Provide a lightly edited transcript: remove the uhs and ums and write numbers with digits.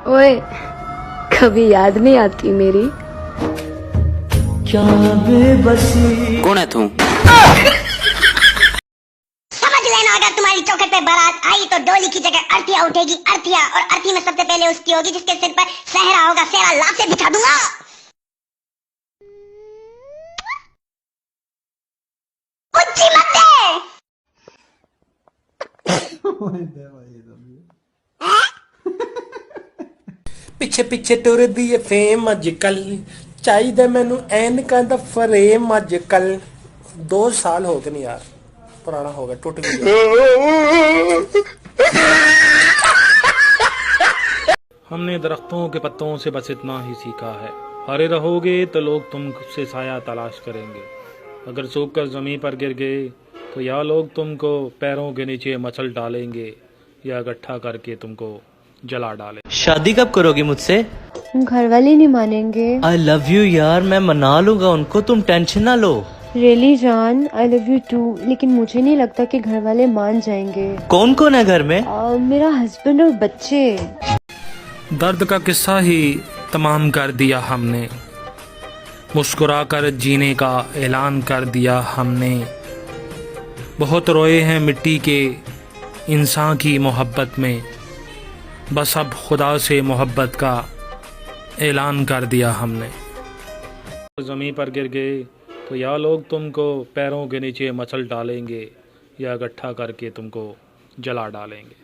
ओए, कभी याद नहीं आती मेरी? क्या बेबसी। कौन है तू? समझ लेना, अगर तुम्हारी चौखट पे बारात आई तो डोली की जगह अर्थिया उठेगी, अर्थिया। और अर्थी में सबसे पहले उसकी होगी जिसके सिर पर सहरा होगा, सेहरा लात से बिछा दूंगा। बुच्ची मत दे। ਪਿੱਛੇ ਪਿੱਛੇ ਟੁਰਦੀ ਏ ਫੇਮ ਅੱਜ ਕੱਲ, ਚਾਹੀਦਾ ਮੈਨੂੰ ਐਨਕਾਂ ਦਾ ਫਰੇਮ ਅੱਜ ਕੱਲ। 2 ਸਾਲ ਹੋ ਗਏ ਨਹੀਂ यार, पुराना हो गया, टूट गया। हमने दरख्तों के पत्तों से बस इतना ही सीखा है, हरे रहोगे तो लोग तुमसे साया तलाश करेंगे, अगर सूख कर जमीन पर गिर गए तो या लोग तुमको पैरों के नीचे मसल डालेंगे या इकट्ठा करके तुमको जला डालें। शादी कब करोगी मुझसे? घर वाले नहीं मानेंगे। आई लव यू यार, मैं मना लूंगा उनको, तुम टेंशन ना लो। रियली जान, आई लव यू टू, लेकिन मुझे नहीं लगता कि घर वाले मान जाएंगे। कौन कौन है घर में? मेरा हस्बैंड और बच्चे। दर्द का किस्सा ही तमाम कर दिया हमने, मुस्कुराकर जीने का ऐलान कर दिया हमने, बहुत रोए हैं मिट्टी के इंसान की मोहब्बत में, बस अब खुदा से मोहब्बत का ऐलान कर दिया हमने। ज़मीन पर गिर गए तो या लोग तुमको पैरों के नीचे मसल डालेंगे या इकट्ठा करके तुमको जला डालेंगे।